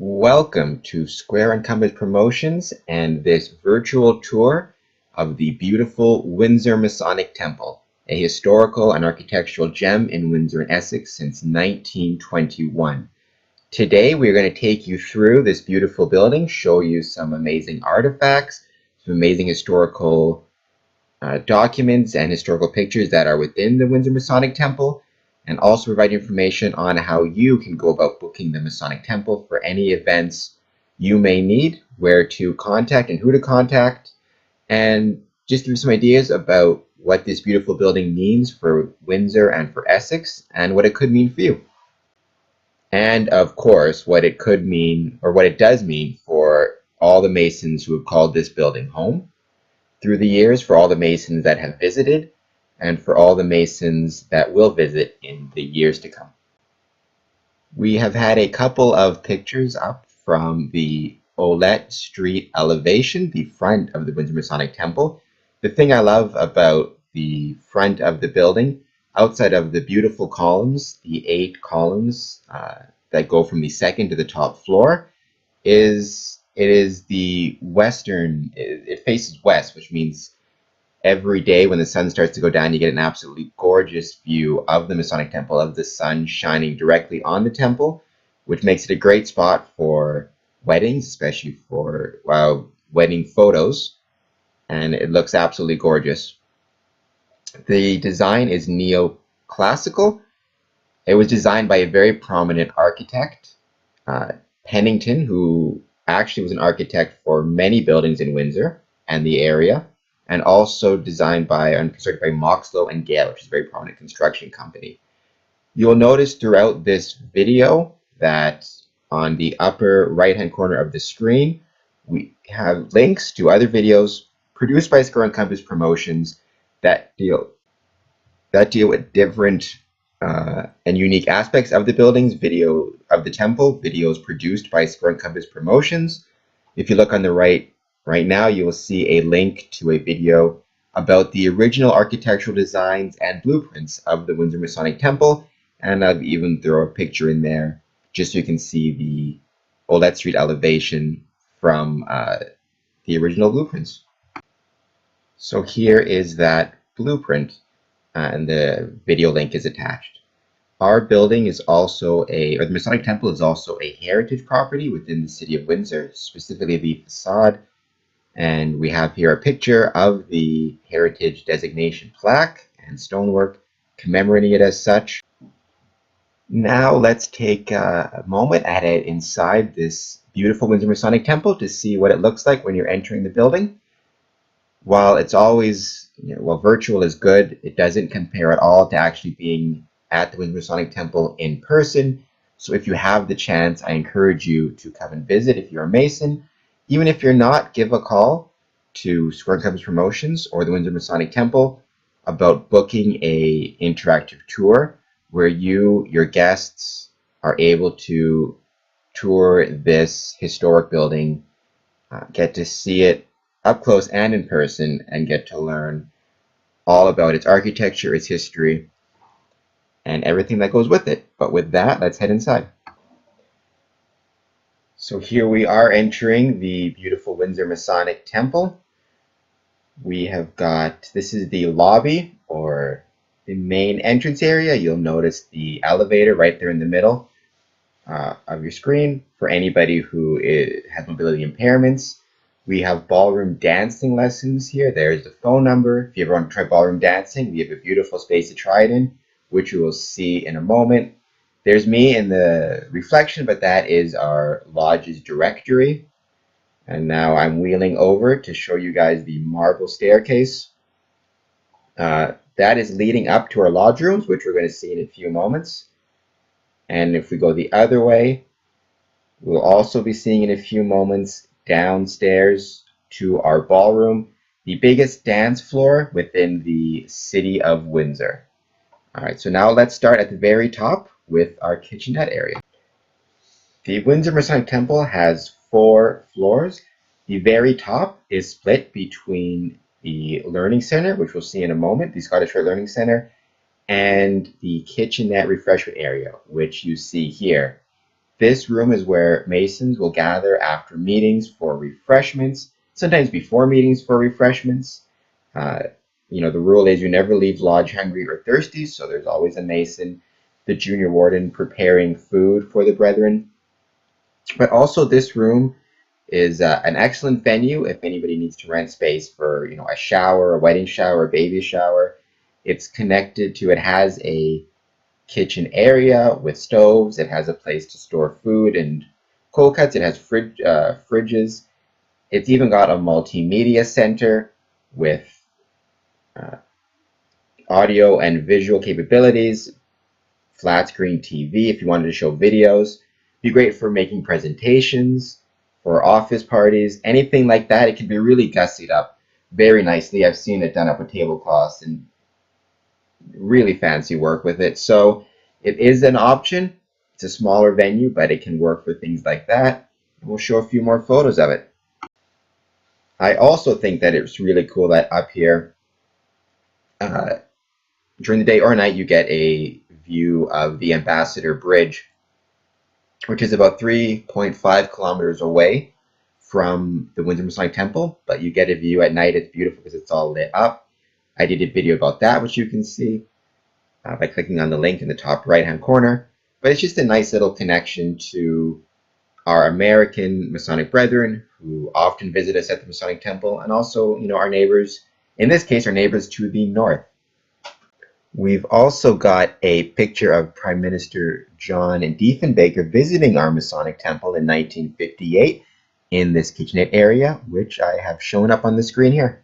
Welcome to Square and Compass Promotions and this virtual tour of the beautiful Windsor Masonic Temple, a historical and architectural gem in Windsor and Essex since 1921. Today we're going to take you through this beautiful building, show you some amazing artifacts, some amazing historical documents and historical pictures that are within the Windsor Masonic Temple, and also provide information on how you can go about booking the Masonic Temple for any events you may need, where to contact and who to contact, and just give you some ideas about what this beautiful building means for Windsor and for Essex, and what it could mean for you. And of course, what it could mean, or what it does mean for all the Masons who have called this building home through the years, for all the Masons that have visited, and for all the Masons that will visit in the years to come. We have had a couple of pictures up from the Olette Street elevation, the front of the Windsor Masonic Temple. The thing I love about the front of the building, outside of the beautiful columns, the 8 columns that go from the second to the top floor, is it is the western, it faces west, which means every day when the sun starts to go down, you get an absolutely gorgeous view of the Masonic Temple, of the sun shining directly on the temple, which makes it a great spot for weddings, especially for wedding photos, and it looks absolutely gorgeous. The design is neoclassical. It was designed by a very prominent architect, Pennington, who actually was an architect for many buildings in Windsor and the area, and also designed by and constructed by Moxlow and Gale, which is a very prominent construction company. You'll notice throughout this video that on the upper right-hand corner of the screen, we have links to other videos produced by Square and Compass Promotions that deal with different and unique aspects of the buildings, video of the temple, videos produced by Square and Compass Promotions. If you look on the right now, you will see a link to a video about the original architectural designs and blueprints of the Windsor Masonic Temple, and I'll even throw a picture in there just so you can see the Olette Street elevation from the original blueprints. So here is that blueprint, and the video link is attached. Our building is also the Masonic Temple is also a heritage property within the city of Windsor, specifically the facade. And we have here a picture of the heritage designation plaque and stonework commemorating it as such. Now let's take a moment at it inside this beautiful Windsor Masonic Temple to see what it looks like when you're entering the building. While it's always, while virtual is good, it doesn't compare at all to actually being at the Windsor Masonic Temple in person. So if you have the chance, I encourage you to come and visit if you're a Mason. Even if you're not, give a call to Square and Compass Promotions or the Windsor Masonic Temple about booking a interactive tour where your guests are able to tour this historic building, get to see it up close and in person, and get to learn all about its architecture, its history, and everything that goes with it. But with that, let's head inside. So here we are entering the beautiful Windsor Masonic Temple. We have got, this is the lobby or the main entrance area. You'll notice the elevator right there in the middle of your screen for anybody who has mobility impairments. We have ballroom dancing lessons here. There's the phone number. If you ever want to try ballroom dancing, we have a beautiful space to try it in, which you will see in a moment. There's me in the reflection, but that is our lodge's directory. And now I'm wheeling over to show you guys the marble staircase. That is leading up to our lodge rooms, which we're going to see in a few moments. And if we go the other way, we'll also be seeing in a few moments downstairs to our ballroom, the biggest dance floor within the city of Windsor. All right, so now let's start at the very top with our kitchenette area. The Windsor Masonic Temple has 4 floors. The very top is split between the Learning Center, which we'll see in a moment, the Scottish Rite Learning Center, and the kitchenette refreshment area, which you see here. This room is where Masons will gather after meetings for refreshments, sometimes before meetings for refreshments. Uh, the rule is you never leave lodge hungry or thirsty, so there's always a Mason, the junior warden, preparing food for the brethren. But also, this room is an excellent venue if anybody needs to rent space for, a shower, a wedding shower, a baby shower. It has a kitchen area with stoves. It has a place to store food and cold cuts. It has fridges. It's even got a multimedia center with uh, audio and visual capabilities, flat screen TV if you wanted to show videos. Be great for making presentations, for office parties, anything like that. It can be really gussied up very nicely. I've seen it done up with tablecloths and really fancy work with it. So it is an option. It's a smaller venue, but it can work for things like that. We'll show a few more photos of it. I also think that it's really cool that up here, uh, during the day or night, you get a view of the Ambassador Bridge, which is about 3.5 kilometers away from the Windsor Masonic Temple, but you get a view at night. It's beautiful because it's all lit up. I did a video about that, which you can see by clicking on the link in the top right-hand corner. But it's just a nice little connection to our American Masonic brethren who often visit us at the Masonic Temple, and also, our neighbors, in this case, our neighbors to the north. We've also got a picture of Prime Minister John Diefenbaker visiting our Masonic Temple in 1958 in this kitchenette area, which I have shown up on the screen here.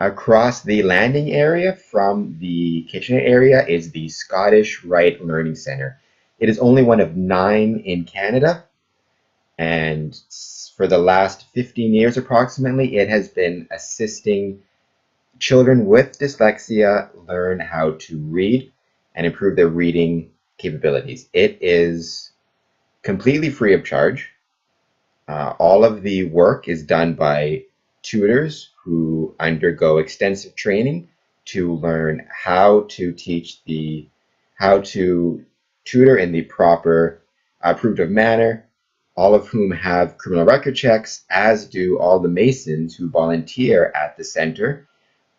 Across the landing area from the kitchenette area is the Scottish Rite Learning Center. It is only one of 9 in Canada, and for the last 15 years approximately, it has been assisting children with dyslexia learn how to read and improve their reading capabilities. It is completely free of charge. All of the work is done by tutors who undergo extensive training to learn how to tutor in the proper approved of manner, all of whom have criminal record checks, as do all the Masons who volunteer at the center.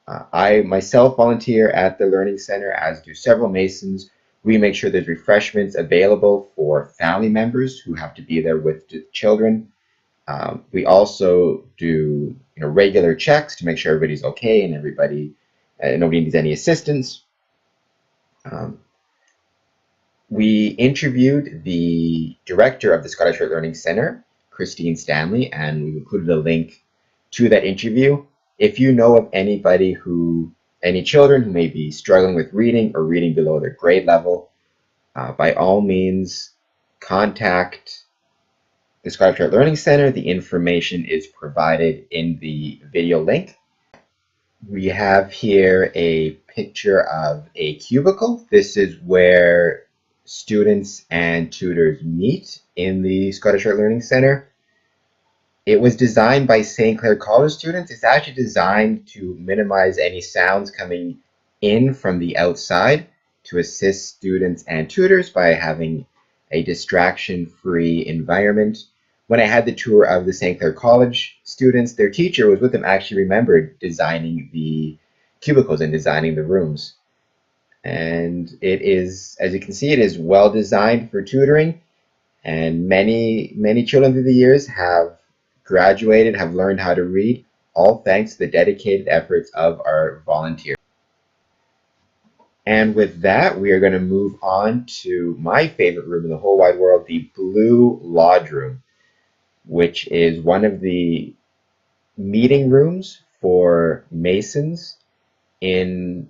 I myself volunteer at the Learning Center, as do several Masons. We make sure there's refreshments available for family members who have to be there with the children. We also do regular checks to make sure everybody's okay and nobody needs any assistance. We interviewed the director of the Scottish Rite Learning Center, Christine Stanley, and we've included a link to that interview. If you know of any children who may be struggling with reading or reading below their grade level, by all means, contact the Scottish Rite Learning Center. The information is provided in the video link. We have here a picture of a cubicle. This is where students and tutors meet in the Scottish Rite Learning Center. It was designed by St. Clair College students. It's actually designed to minimize any sounds coming in from the outside to assist students and tutors by having a distraction-free environment. When I had the tour of the St. Clair College students, their teacher was with them, actually remembered designing the cubicles and designing the rooms. And it is, as you can see, it is well designed for tutoring, and many children through the years have graduated, have learned how to read, all thanks to the dedicated efforts of our volunteers. And with that, we are going to move on to my favorite room in the whole wide world, the Blue Lodge Room, which is one of the meeting rooms for Masons in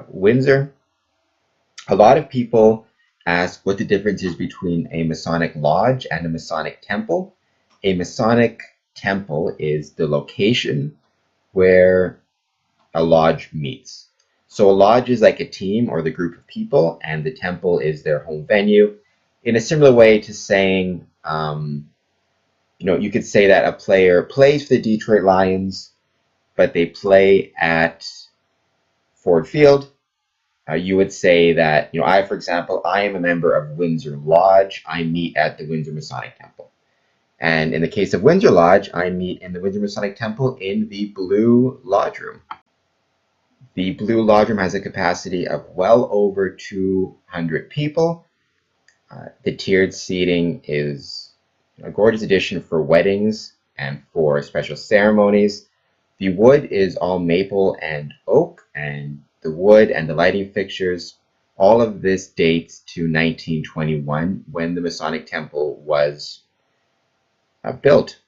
Windsor. A lot of people ask what the difference is between a Masonic lodge and a Masonic temple. A Masonic temple is the location where a lodge meets. So a lodge is like a team or the group of people, and the temple is their home venue. In a similar way to saying, you could say that a player plays for the Detroit Lions, but they play at Ford Field. You would say that, I, for example, I am a member of Windsor Lodge. I meet at the Windsor Masonic Temple. And in the case of Windsor Lodge, I meet in the Windsor Masonic Temple in the Blue Lodge Room. The Blue Lodge Room has a capacity of well over 200 people. The tiered seating is a gorgeous addition for weddings and for special ceremonies. The wood is all maple and oak, and the wood and the lighting fixtures, all of this dates to 1921 when the Masonic Temple was built.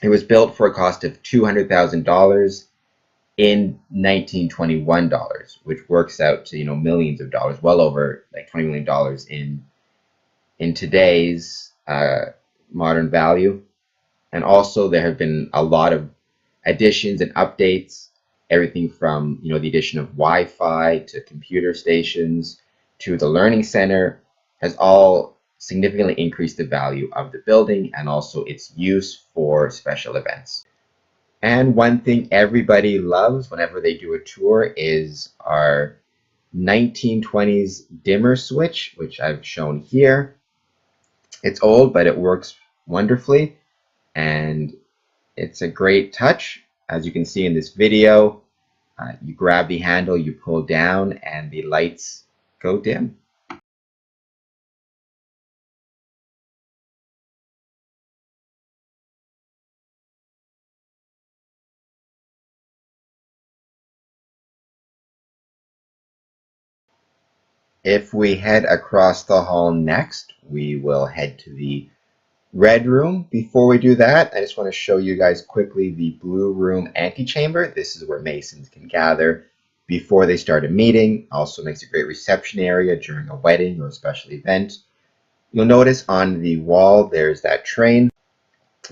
It was built for a cost of $200,000 in 1921 dollars, which works out to millions of dollars, well over like $20 million in today's modern value. And also there have been a lot of additions and updates, everything from the addition of Wi-Fi to computer stations to the learning center has all significantly increased the value of the building and also its use for special events. And one thing everybody loves whenever they do a tour is our 1920s dimmer switch, which I've shown here. It's old, but it works wonderfully, and it's a great touch. As you can see in this video, you grab the handle, you pull down, and the lights go dim. If we head across the hall next, we will head to the red room. Before we do that, I just want to show you guys quickly the blue room antechamber. This is where Masons can gather before they start a meeting. Also makes a great reception area during a wedding or a special event. You'll notice on the wall there's that train.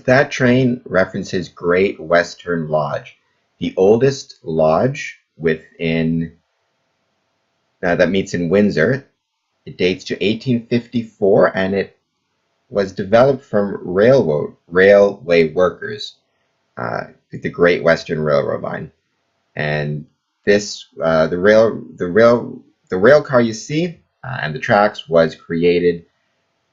That train references Great Western Lodge, the oldest lodge that meets in Windsor. It dates to 1854, and it was developed from railway workers, the Great Western Railroad line. And this, the rail car you see, and the tracks was created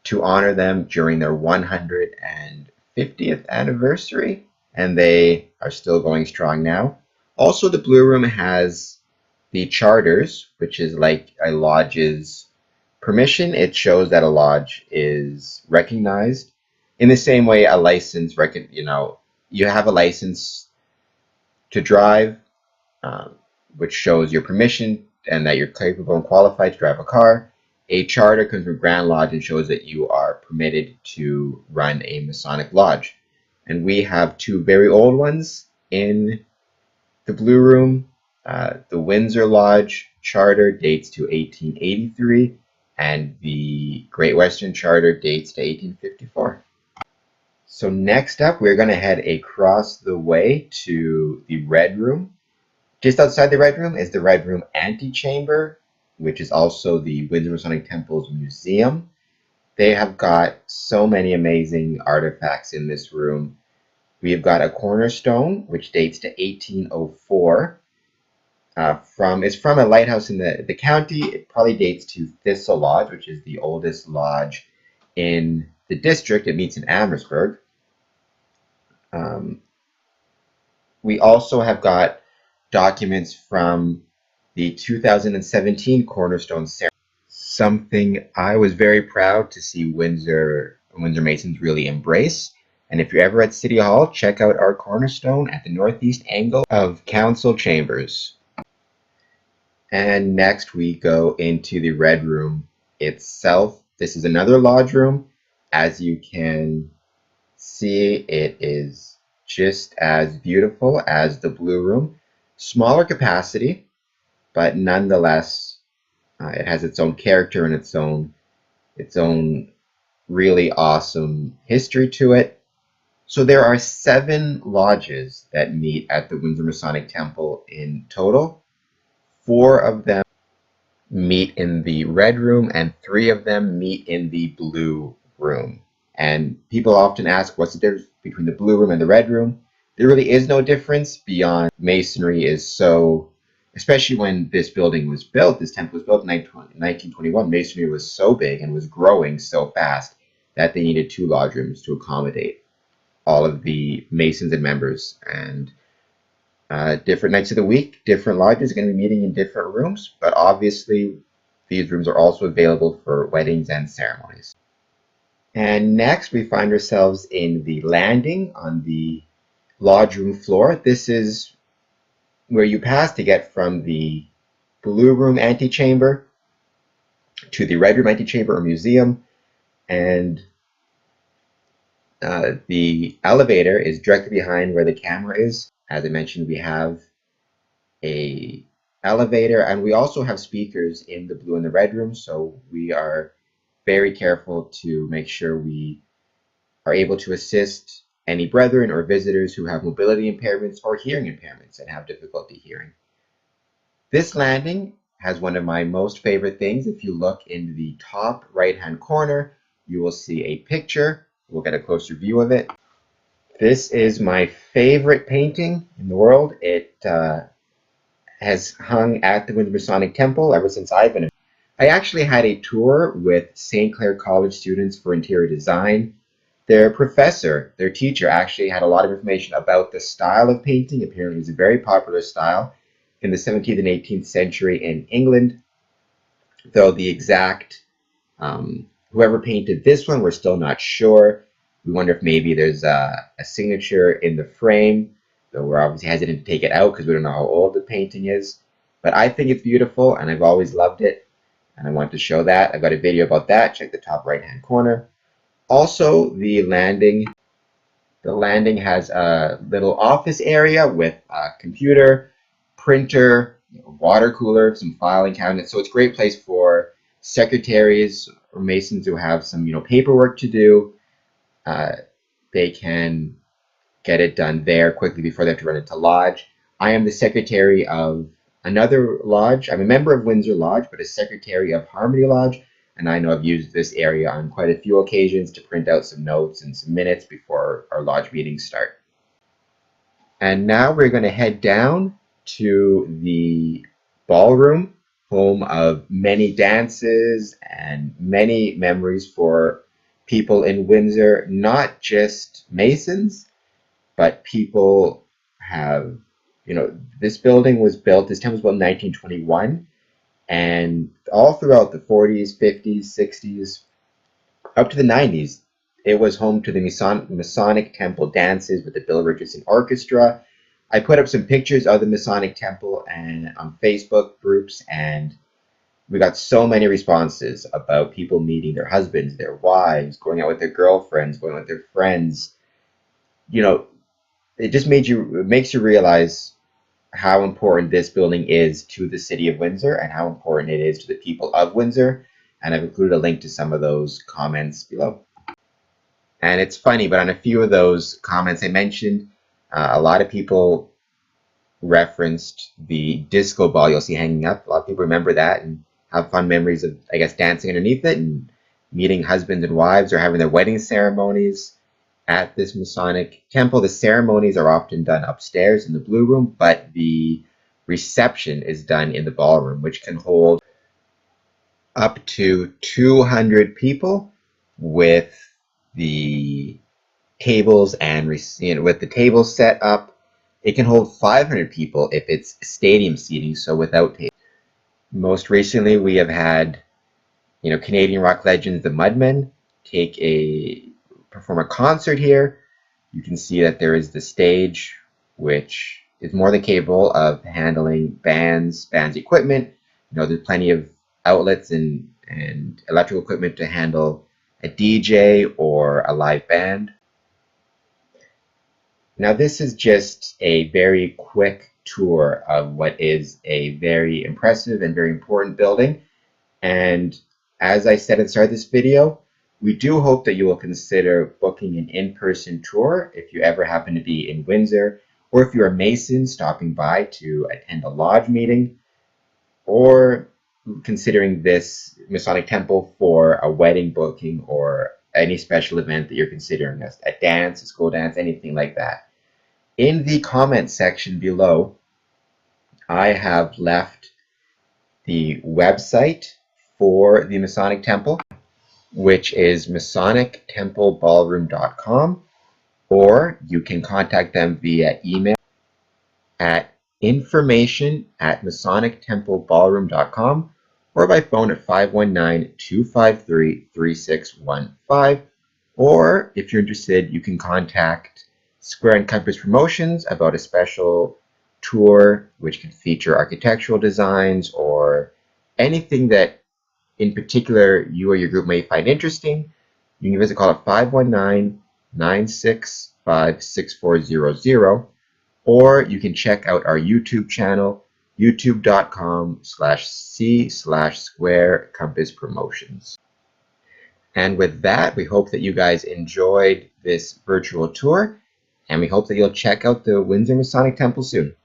to honor them during their 150th anniversary, and they are still going strong now. Also, the Blue Room has the charters, which is like a lodge's permission. It shows that a lodge is recognized in the same way a license, you have a license to drive, which shows your permission and that you're capable and qualified to drive a car. A charter comes from Grand Lodge and shows that you are permitted to run a Masonic lodge. And we have two very old ones in the Blue Room. The Windsor Lodge charter dates to 1883, and the Great Western Charter dates to 1854. So next up, we're going to head across the way to the Red Room. Just outside the Red Room is the Red Room antechamber, which is also the Windsor Masonic Temple's museum. They have got so many amazing artifacts in this room. We have got a cornerstone, which dates to 1804. It's from a lighthouse in the county. It probably dates to Thistle Lodge, which is the oldest lodge in the district. It meets in Amherstburg. We also have got documents from the 2017 Cornerstone ceremony. Something I was very proud to see Windsor Masons really embrace. And if you're ever at City Hall, check out our cornerstone at the northeast angle of Council Chambers. And next we go into the Red Room itself. This is another lodge room. As you can see, it is just as beautiful as the Blue Room. Smaller capacity, but nonetheless, it has its own character and its own really awesome history to it. So there are 7 lodges that meet at the Windsor Masonic Temple in total. 4 of them meet in the Red Room, and 3 of them meet in the Blue Room. And people often ask, what's the difference between the Blue Room and the Red Room? There really is no difference beyond Masonry is so especially when this building was built, this temple was built in 1921, Masonry was so big and was growing so fast that they needed 2 lodge rooms to accommodate all of the Masons and members. And different nights of the week, different lodges are going to be meeting in different rooms, but obviously these rooms are also available for weddings and ceremonies. And next we find ourselves in the landing on the lodge room floor. This is where you pass to get from the blue room antechamber to the red room antechamber or museum. And the elevator is directly behind where the camera is. As I mentioned, we have a elevator, and we also have speakers in the blue and the red room, so we are very careful to make sure we are able to assist any brethren or visitors who have mobility impairments or hearing impairments and have difficulty hearing. This landing has one of my most favorite things. If you look in the top right-hand corner, you will see a picture. We'll get a closer view of it. This is my favorite painting in the world. It has hung at the Windsor Masonic Temple ever since I've been. I actually had a tour with St. Clair College students for interior design. Their professor, their teacher, actually had a lot of information about the style of painting. Apparently, it was a very popular style in the 17th and 18th century in England, though the exact whoever painted this one, we're still not sure. We wonder if maybe there's a signature in the frame, though we're obviously hesitant to take it out because we don't know how old the painting is. But I think it's beautiful, and I've always loved it, and I want to show that. I've got a video about that. Check the top right-hand corner. Also, the landing. The landing has a little office area with a computer, printer, water cooler, some filing cabinets. So it's a great place for secretaries or masons who have some, paperwork to do. They can get it done there quickly before they have to run into lodge. I am the secretary of another lodge. I'm a member of Windsor Lodge, but a secretary of Harmony Lodge. And I know I've used this area on quite a few occasions to print out some notes and some minutes before our lodge meetings start. And now we're going to head down to the ballroom, home of many dances and many memories for people in Windsor, not just Masons, but people have, this building was built, this temple was built in 1921, and all throughout the 40s, 50s, 60s, up to the 90s, it was home to the Masonic Temple dances with the Bill Richardson Orchestra. I put up some pictures of the Masonic Temple and on Facebook groups, and we got so many responses about people meeting their husbands, their wives, going out with their girlfriends, going with their friends. It just makes you realize how important this building is to the city of Windsor and how important it is to the people of Windsor. And I've included a link to some of those comments below. And it's funny, but on a few of those comments I mentioned, a lot of people referenced the disco ball you'll see hanging up. A lot of people remember that and have fun memories of, I guess, dancing underneath it and meeting husbands and wives or having their wedding ceremonies at this Masonic temple. The ceremonies are often done upstairs in the blue room, but the reception is done in the ballroom, which can hold up to 200 people with the tables and with the tables set up. It can hold 500 people if it's stadium seating, so without tables. Most recently, we have had, Canadian rock legends, the Mudmen, perform a concert here. You can see that there is the stage, which is more than capable of handling bands equipment. There's plenty of outlets and electrical equipment to handle a DJ or a live band. Now, this is just a very quick tour of what is a very impressive and very important building. And as I said at the start of this video, we do hope that you will consider booking an in-person tour if you ever happen to be in Windsor, or if you're a Mason stopping by to attend a lodge meeting, or considering this Masonic Temple for a wedding booking or any special event that you're considering, a dance, a school dance, anything like that. In the comment section below, I have left the website for the Masonic Temple, which is masonictempleballroom.com, or you can contact them via email at information@masonictempleballroom.com or by phone at 519-253-3615. Or if you're interested, you can contact Square and Compass Promotions about a special tour which could feature architectural designs or anything that in particular you or your group may find interesting. You can give us a call at 519-965-6400, or you can check out our YouTube channel, youtube.com/c/Square Compass Promotions. And with that, we hope that you guys enjoyed this virtual tour, and we hope that you'll check out the Windsor Masonic Temple soon.